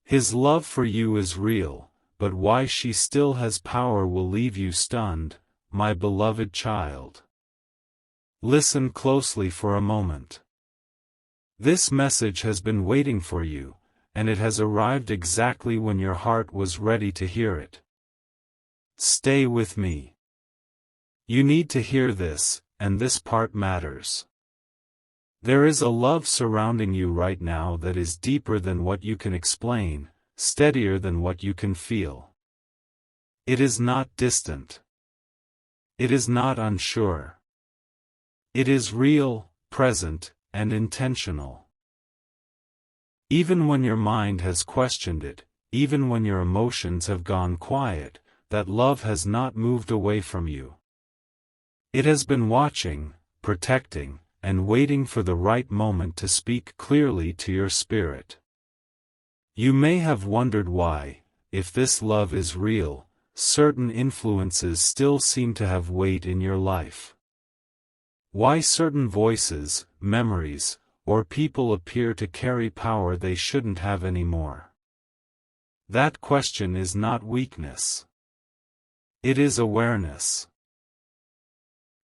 His love for you is real, but why she still has power will leave you stunned, my beloved child. Listen closely for a moment. This message has been waiting for you, and it has arrived exactly when your heart was ready to hear it. Stay with me. You need to hear this, and this part matters. There is a love surrounding you right now that is deeper than what you can explain, steadier than what you can feel. It is not distant. It is not unsure. It is real, present, and intentional. Even when your mind has questioned it, even when your emotions have gone quiet, that love has not moved away from you. It has been watching, protecting, and waiting for the right moment to speak clearly to your spirit. You may have wondered why, if this love is real, certain influences still seem to have weight in your life. Why certain voices, memories, or people appear to carry power they shouldn't have anymore. That question is not weakness. It is awareness.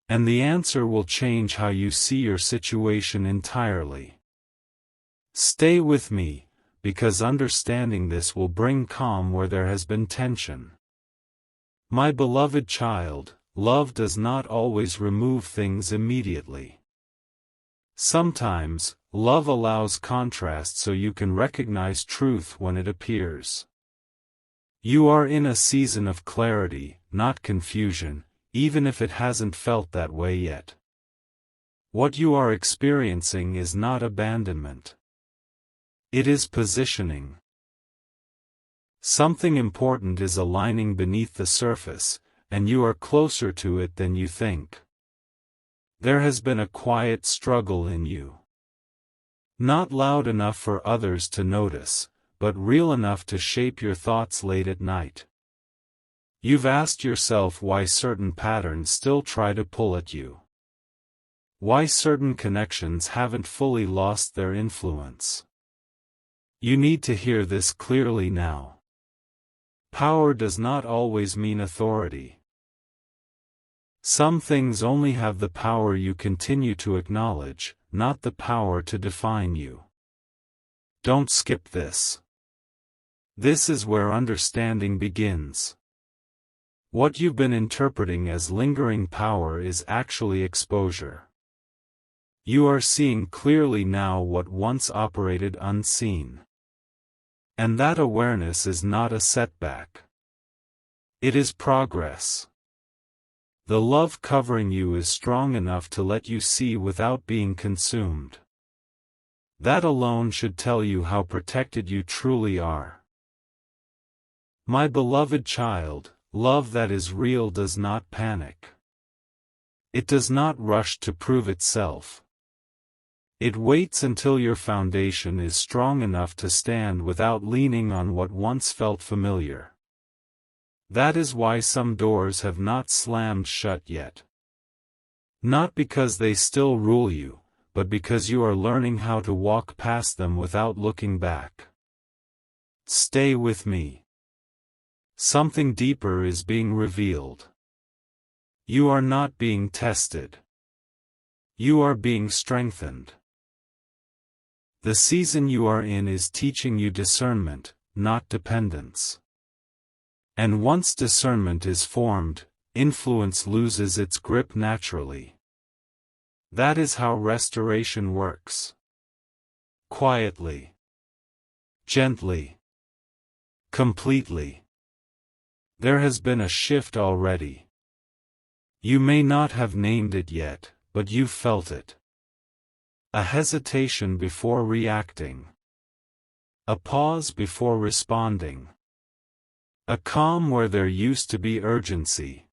And the answer will change how you see your situation entirely. Stay with me, because understanding this will bring calm where there has been tension. My beloved child, love does not always remove things immediately. Sometimes, love allows contrast so you can recognize truth when it appears. You are in a season of clarity, not confusion, even if it hasn't felt that way yet. What you are experiencing is not abandonment. It is positioning. Something important is aligning beneath the surface, and you are closer to it than you think. There has been a quiet struggle in you. Not loud enough for others to notice, but real enough to shape your thoughts late at night. You've asked yourself why certain patterns still try to pull at you. Why certain connections haven't fully lost their influence. You need to hear this clearly now. Power does not always mean authority. Some things only have the power you continue to acknowledge, not the power to define you. Don't skip this. This is where understanding begins. What you've been interpreting as lingering power is actually exposure. You are seeing clearly now what once operated unseen. And that awareness is not a setback. It is progress. The love covering you is strong enough to let you see without being consumed. That alone should tell you how protected you truly are. My beloved child, love that is real does not panic. It does not rush to prove itself. It waits until your foundation is strong enough to stand without leaning on what once felt familiar. That is why some doors have not slammed shut yet. Not because they still rule you, but because you are learning how to walk past them without looking back. Stay with me. Something deeper is being revealed. You are not being tested. You are being strengthened. The season you are in is teaching you discernment, not dependence. And once discernment is formed, influence loses its grip naturally. That is how restoration works. Quietly. Gently. Completely. There has been a shift already. You may not have named it yet, but you've felt it. A hesitation before reacting. A pause before responding. A calm where there used to be urgency.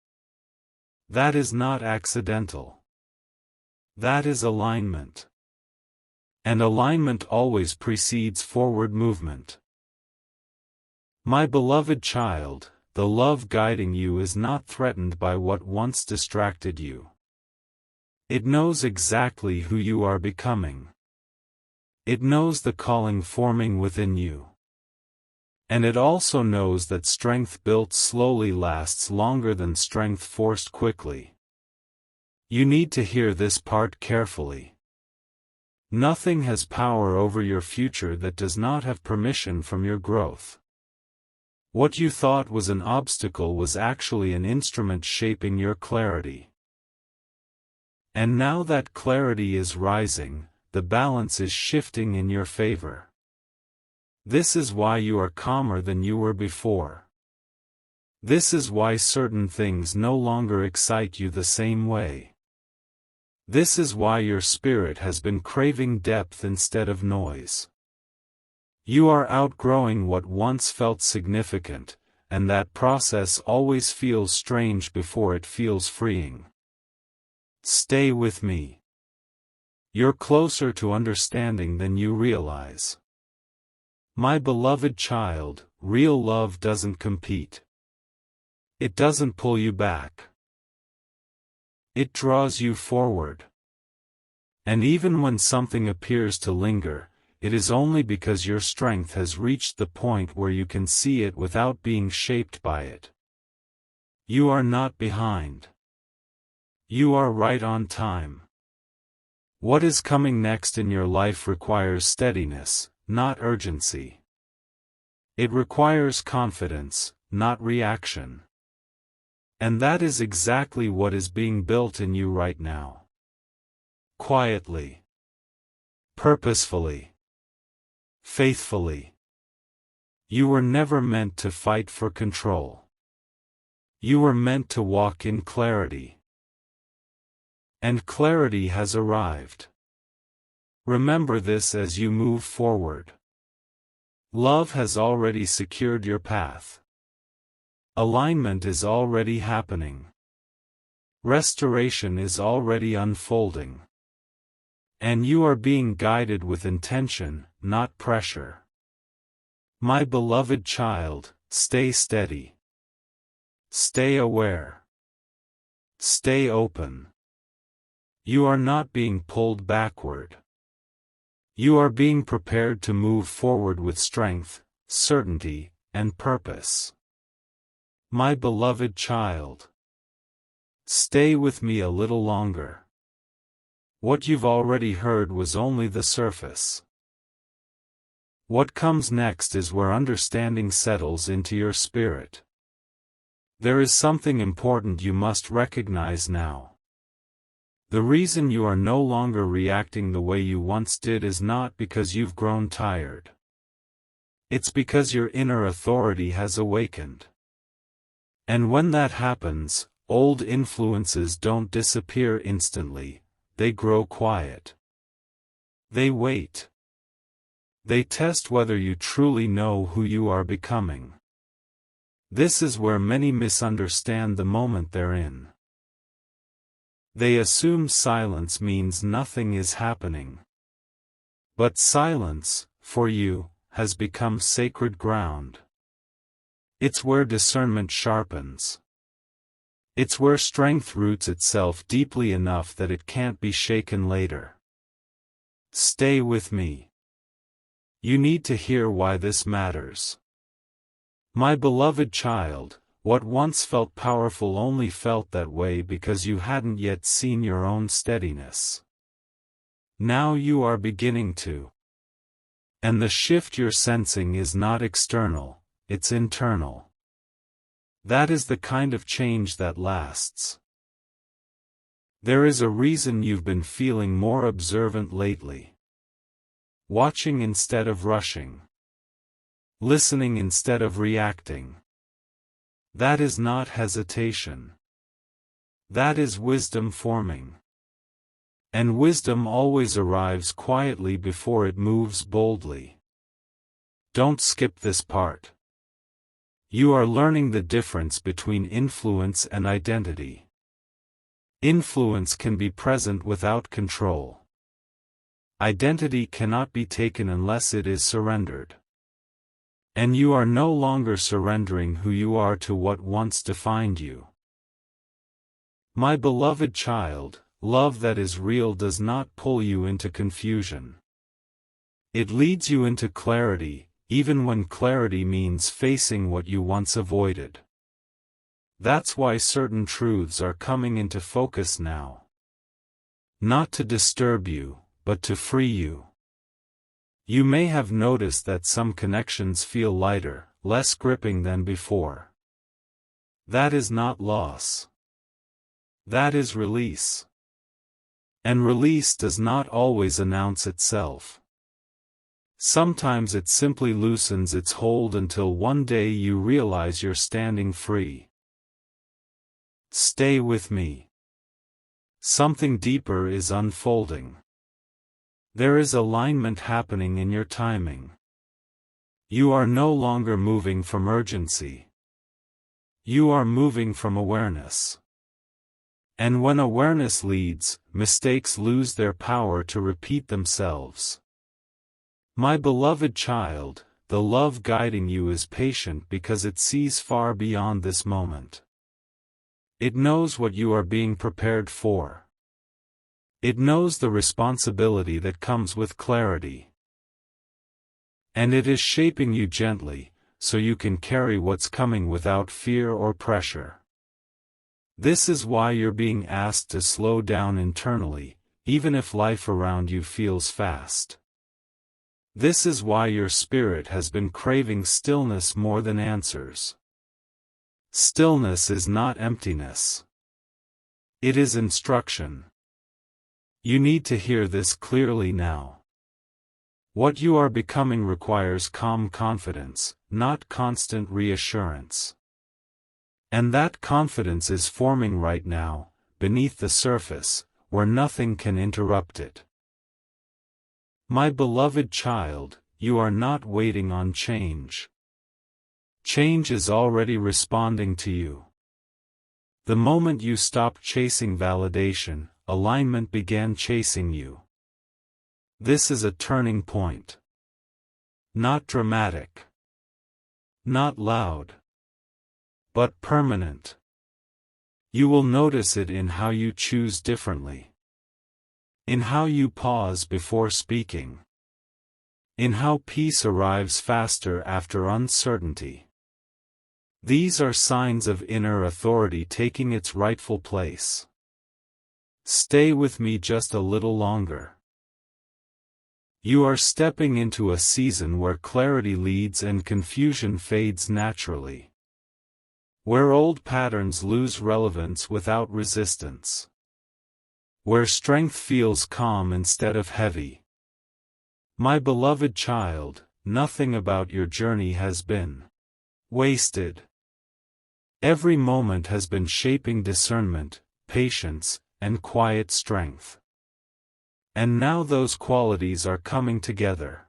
That is not accidental. That is alignment. And alignment always precedes forward movement. My beloved child, the love guiding you is not threatened by what once distracted you. It knows exactly who you are becoming. It knows the calling forming within you. And it also knows that strength built slowly lasts longer than strength forced quickly. You need to hear this part carefully. Nothing has power over your future that does not have permission from your growth. What you thought was an obstacle was actually an instrument shaping your clarity. And now that clarity is rising, the balance is shifting in your favor. This is why you are calmer than you were before. This is why certain things no longer excite you the same way. This is why your spirit has been craving depth instead of noise. You are outgrowing what once felt significant, and that process always feels strange before it feels freeing. Stay with me. You're closer to understanding than you realize. My beloved child, real love doesn't compete. It doesn't pull you back. It draws you forward. And even when something appears to linger, it is only because your strength has reached the point where you can see it without being shaped by it. You are not behind. You are right on time. What is coming next in your life requires steadiness, not urgency. It requires confidence, not reaction. And that is exactly what is being built in you right now. Quietly. Purposefully. Faithfully. You were never meant to fight for control. You were meant to walk in clarity. And clarity has arrived. Remember this as you move forward. Love has already secured your path. Alignment is already happening. Restoration is already unfolding. And you are being guided with intention, not pressure. My beloved child, stay steady. Stay aware. Stay open. You are not being pulled backward. You are being prepared to move forward with strength, certainty, and purpose. My beloved child. Stay with me a little longer. What you've already heard was only the surface. What comes next is where understanding settles into your spirit. There is something important you must recognize now. The reason you are no longer reacting the way you once did is not because you've grown tired. It's because your inner authority has awakened. And when that happens, old influences don't disappear instantly, they grow quiet. They wait. They test whether you truly know who you are becoming. This is where many misunderstand the moment they're in. They assume silence means nothing is happening. But silence, for you, has become sacred ground. It's where discernment sharpens. It's where strength roots itself deeply enough that it can't be shaken later. Stay with me. You need to hear why this matters. My beloved child, what once felt powerful only felt that way because you hadn't yet seen your own steadiness. Now you are beginning to. And the shift you're sensing is not external, it's internal. That is the kind of change that lasts. There is a reason you've been feeling more observant lately. Watching instead of rushing. Listening instead of reacting. That is not hesitation. That is wisdom forming. And wisdom always arrives quietly before it moves boldly. Don't skip this part. You are learning the difference between influence and identity. Influence can be present without control. Identity cannot be taken unless it is surrendered. And you are no longer surrendering who you are to what once defined you. My beloved child, love that is real does not pull you into confusion. It leads you into clarity, even when clarity means facing what you once avoided. That's why certain truths are coming into focus now. Not to disturb you, but to free you. You may have noticed that some connections feel lighter, less gripping than before. That is not loss. That is release. And release does not always announce itself. Sometimes it simply loosens its hold until one day you realize you're standing free. Stay with me. Something deeper is unfolding. There is alignment happening in your timing. You are no longer moving from urgency. You are moving from awareness. And when awareness leads, mistakes lose their power to repeat themselves. My beloved child, the love guiding you is patient because it sees far beyond this moment. It knows what you are being prepared for. It knows the responsibility that comes with clarity. And it is shaping you gently, so you can carry what's coming without fear or pressure. This is why you're being asked to slow down internally, even if life around you feels fast. This is why your spirit has been craving stillness more than answers. Stillness is not emptiness. It is instruction. You need to hear this clearly now. What you are becoming requires calm confidence, not constant reassurance. And that confidence is forming right now, beneath the surface, where nothing can interrupt it. My beloved child, you are not waiting on change. Change is already responding to you. The moment you stopped chasing validation, alignment began chasing you. This is a turning point. Not dramatic. Not loud. But permanent. You will notice it in how you choose differently. In how you pause before speaking. In how peace arrives faster after uncertainty. These are signs of inner authority taking its rightful place. Stay with me just a little longer. You are stepping into a season where clarity leads and confusion fades naturally. Where old patterns lose relevance without resistance. Where strength feels calm instead of heavy. My beloved child, nothing about your journey has been wasted. Every moment has been shaping discernment, patience, and quiet strength. And now those qualities are coming together.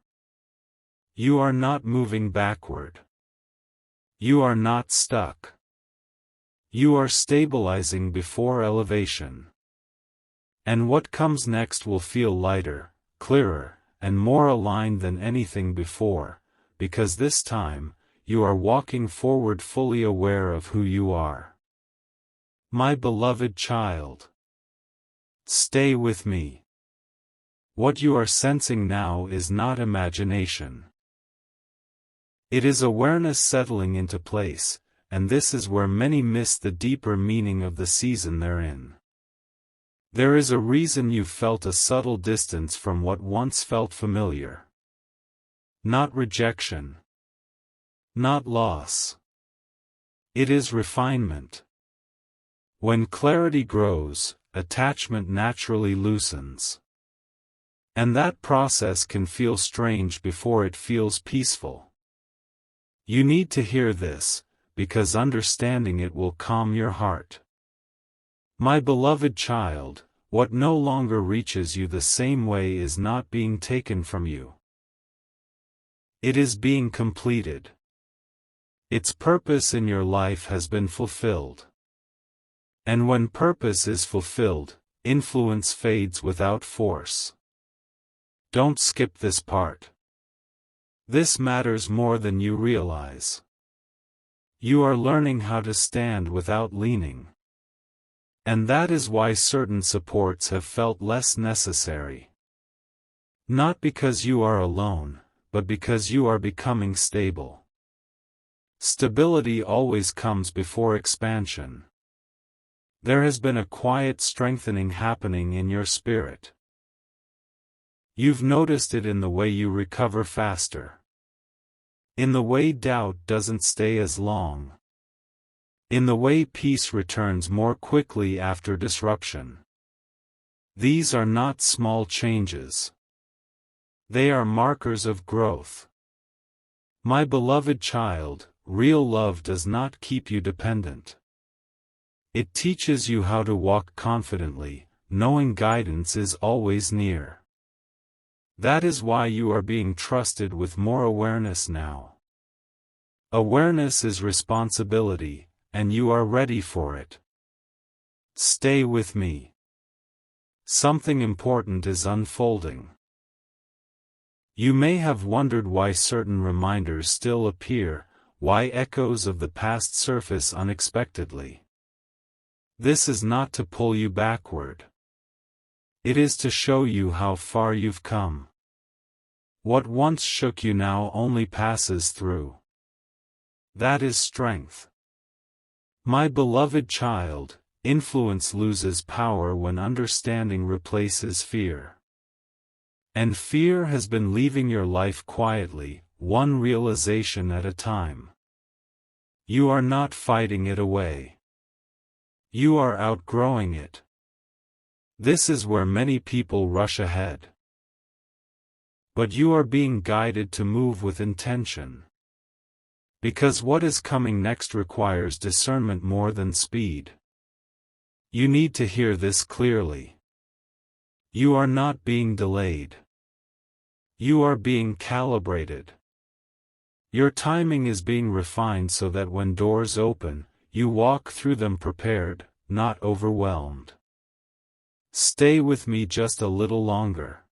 You are not moving backward. You are not stuck. You are stabilizing before elevation. And what comes next will feel lighter, clearer, and more aligned than anything before, because this time, you are walking forward fully aware of who you are. My beloved child. Stay with me. What you are sensing now is not imagination. It is awareness settling into place, and this is where many miss the deeper meaning of the season they're in. There is a reason you felt a subtle distance from what once felt familiar. Not rejection. Not loss. It is refinement. When clarity grows, attachment naturally loosens. And that process can feel strange before it feels peaceful. You need to hear this, because understanding it will calm your heart. My beloved child, what no longer reaches you the same way is not being taken from you. It is being completed. Its purpose in your life has been fulfilled. And when purpose is fulfilled, influence fades without force. Don't skip this part. This matters more than you realize. You are learning how to stand without leaning. And that is why certain supports have felt less necessary. Not because you are alone, but because you are becoming stable. Stability always comes before expansion. There has been a quiet strengthening happening in your spirit. You've noticed it in the way you recover faster. In the way doubt doesn't stay as long. In the way peace returns more quickly after disruption. These are not small changes. They are markers of growth. My beloved child, real love does not keep you dependent. It teaches you how to walk confidently, knowing guidance is always near. That is why you are being trusted with more awareness now. Awareness is responsibility, and you are ready for it. Stay with me. Something important is unfolding. You may have wondered why certain reminders still appear, why echoes of the past surface unexpectedly. This is not to pull you backward. It is to show you how far you've come. What once shook you now only passes through. That is strength. My beloved child, influence loses power when understanding replaces fear. And fear has been leaving your life quietly, one realization at a time. You are not fighting it away. You are outgrowing it. This is where many people rush ahead. But you are being guided to move with intention. Because what is coming next requires discernment more than speed. You need to hear this clearly. You are not being delayed. You are being calibrated. Your timing is being refined so that when doors open, you walk through them prepared, not overwhelmed. Stay with me just a little longer.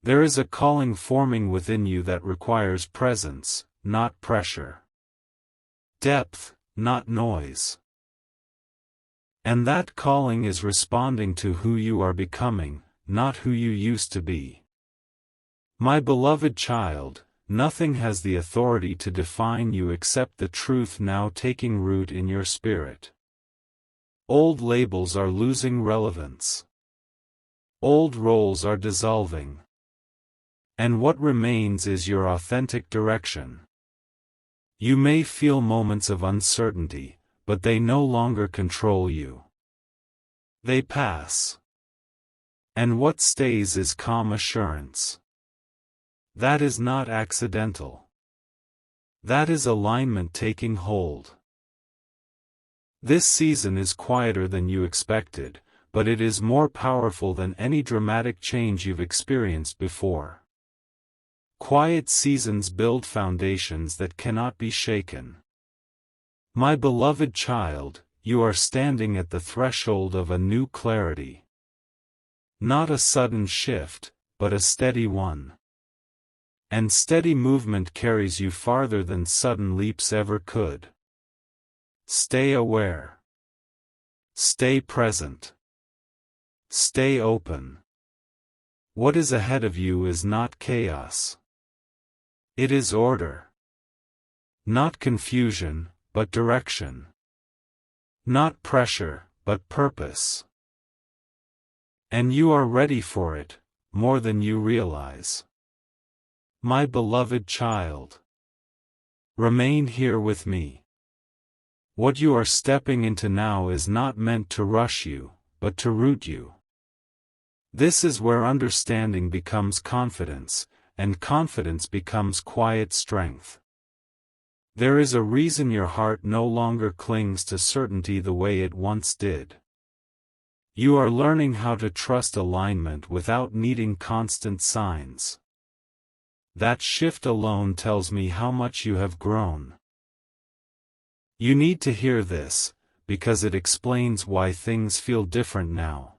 There is a calling forming within you that requires presence, not pressure. Depth, not noise. And that calling is responding to who you are becoming, not who you used to be. My beloved child, nothing has the authority to define you except the truth now taking root in your spirit. Old labels are losing relevance. Old roles are dissolving. And what remains is your authentic direction. You may feel moments of uncertainty, but they no longer control you. They pass. And what stays is calm assurance. That is not accidental. That is alignment taking hold. This season is quieter than you expected, but it is more powerful than any dramatic change you've experienced before. Quiet seasons build foundations that cannot be shaken. My beloved child, you are standing at the threshold of a new clarity. Not a sudden shift, but a steady one. And steady movement carries you farther than sudden leaps ever could. Stay aware. Stay present. Stay open. What is ahead of you is not chaos. It is order. Not confusion, but direction. Not pressure, but purpose. And you are ready for it, more than you realize. My beloved child. Remain here with me. What you are stepping into now is not meant to rush you, but to root you. This is where understanding becomes confidence, and confidence becomes quiet strength. There is a reason your heart no longer clings to certainty the way it once did. You are learning how to trust alignment without needing constant signs. That shift alone tells me how much you have grown. You need to hear this, because it explains why things feel different now.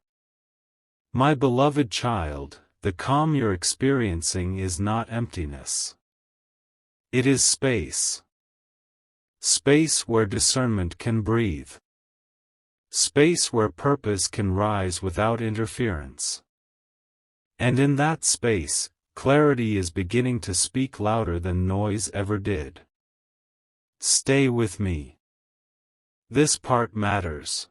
My beloved child, the calm you're experiencing is not emptiness. It is space. Space where discernment can breathe. Space where purpose can rise without interference. And in that space, Clarity is beginning to speak louder than noise ever did. Stay with me. This part matters.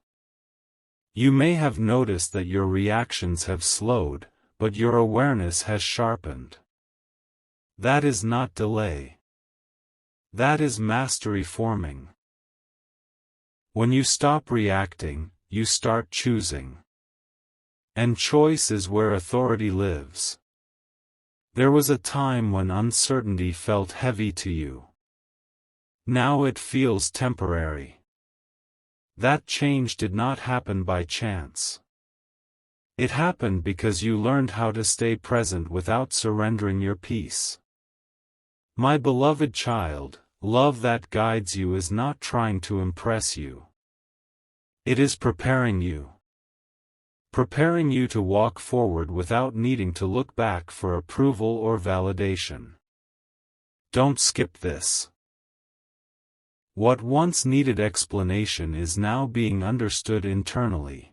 You may have noticed that your reactions have slowed, but your awareness has sharpened. That is not delay. That is mastery forming. When you stop reacting, you start choosing. And choice is where authority lives. There was a time when uncertainty felt heavy to you. Now it feels temporary. That change did not happen by chance. It happened because you learned how to stay present without surrendering your peace. My beloved child, love that guides you is not trying to impress you. It is preparing you. Preparing you to walk forward without needing to look back for approval or validation. Don't skip this. What once needed explanation is now being understood internally.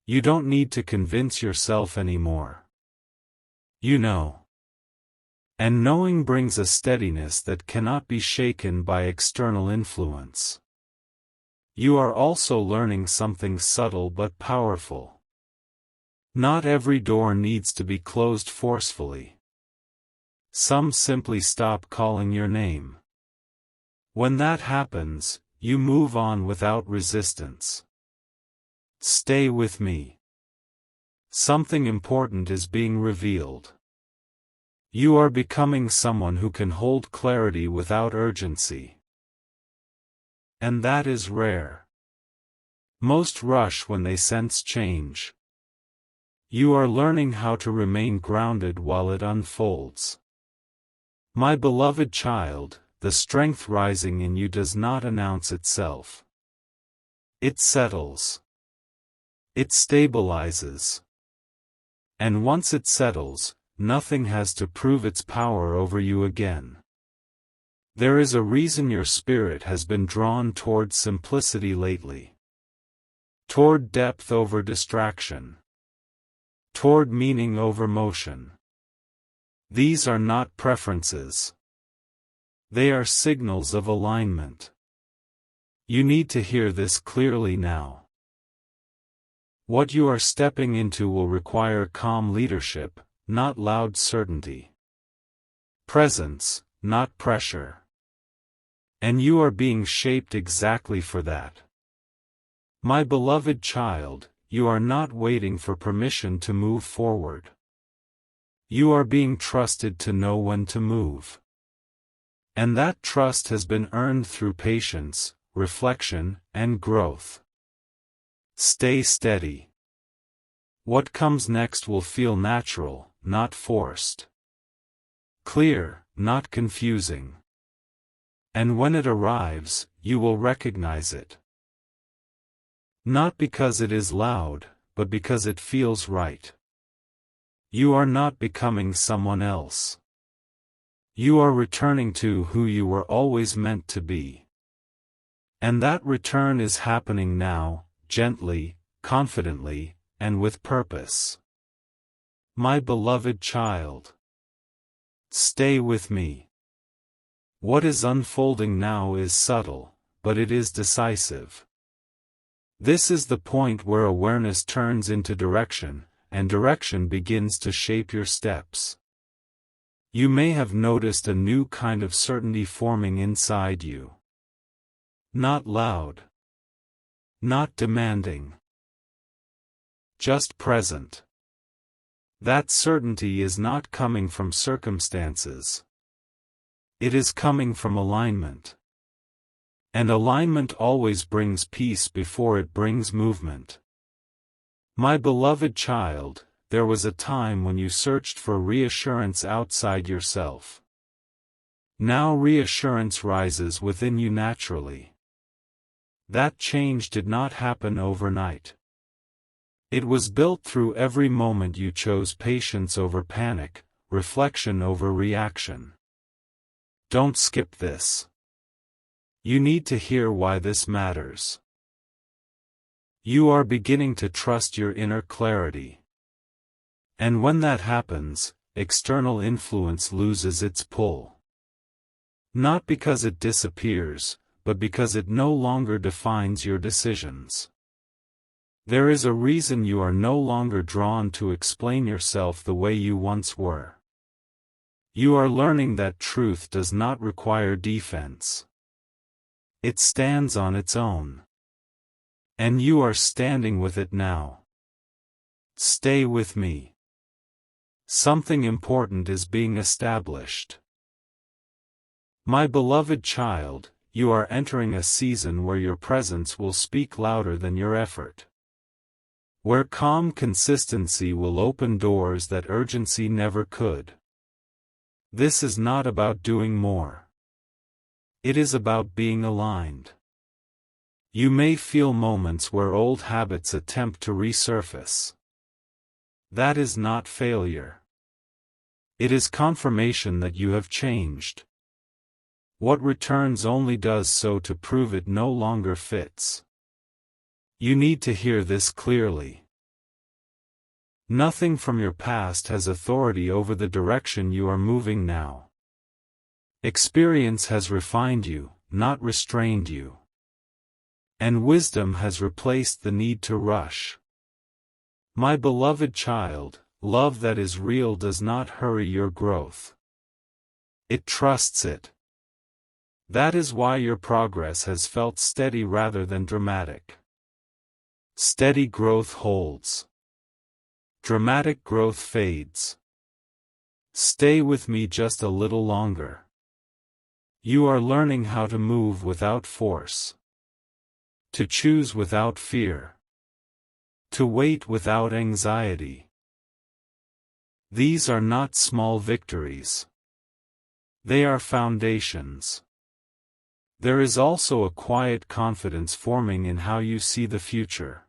You don't need to convince yourself anymore. You know. And knowing brings a steadiness that cannot be shaken by external influence. You are also learning something subtle but powerful. Not every door needs to be closed forcefully. Some simply stop calling your name. When that happens, you move on without resistance. Stay with me. Something important is being revealed. You are becoming someone who can hold clarity without urgency. And that is rare. Most rush when they sense change. You are learning how to remain grounded while it unfolds. My beloved child, the strength rising in you does not announce itself. It settles. It stabilizes. And once it settles, nothing has to prove its power over you again. There is a reason your spirit has been drawn toward simplicity lately. Toward depth over distraction. Toward meaning over motion. These are not preferences. They are signals of alignment. You need to hear this clearly now. What you are stepping into will require calm leadership, not loud certainty. Presence, not pressure. And you are being shaped exactly for that. My beloved child, you are not waiting for permission to move forward. You are being trusted to know when to move. And that trust has been earned through patience, reflection, and growth. Stay steady. What comes next will feel natural, not forced. Clear, not confusing. And when it arrives, you will recognize it. Not because it is loud, but because it feels right. You are not becoming someone else. You are returning to who you were always meant to be. And that return is happening now, gently, confidently, and with purpose. My beloved child. Stay with me. What is unfolding now is subtle, but it is decisive. This is the point where awareness turns into direction, and direction begins to shape your steps. You may have noticed a new kind of certainty forming inside you. Not loud. Not demanding. Just present. That certainty is not coming from circumstances. It is coming from alignment. And alignment always brings peace before it brings movement. My beloved child, there was a time when you searched for reassurance outside yourself. Now reassurance rises within you naturally. That change did not happen overnight. It was built through every moment you chose patience over panic, reflection over reaction. Don't skip this. You need to hear why this matters. You are beginning to trust your inner clarity. And when that happens, external influence loses its pull. Not because it disappears, but because it no longer defines your decisions. There is a reason you are no longer drawn to explain yourself the way you once were. You are learning that truth does not require defense. It stands on its own. And you are standing with it now. Stay with me. Something important is being established. My beloved child, you are entering a season where your presence will speak louder than your effort. Where calm consistency will open doors that urgency never could. This is not about doing more. It is about being aligned. You may feel moments where old habits attempt to resurface. That is not failure. It is confirmation that you have changed. What returns only does so to prove it no longer fits. You need to hear this clearly. Nothing from your past has authority over the direction you are moving now. Experience has refined you, not restrained you. And wisdom has replaced the need to rush. My beloved child, love that is real does not hurry your growth. It trusts it. That is why your progress has felt steady rather than dramatic. Steady growth holds. Dramatic growth fades. Stay with me just a little longer. You are learning how to move without force. To choose without fear. To wait without anxiety. These are not small victories. They are foundations. There is also a quiet confidence forming in how you see the future.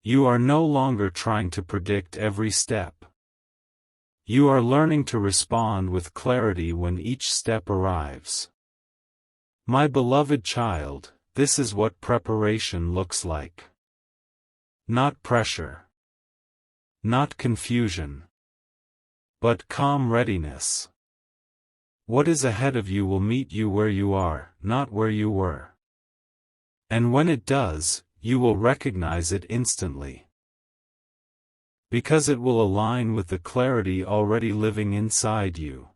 You are no longer trying to predict every step. You are learning to respond with clarity when each step arrives. My beloved child, this is what preparation looks like. Not pressure. Not confusion. But calm readiness. What is ahead of you will meet you where you are, not where you were. And when it does, you will recognize it instantly. Because it will align with the clarity already living inside you.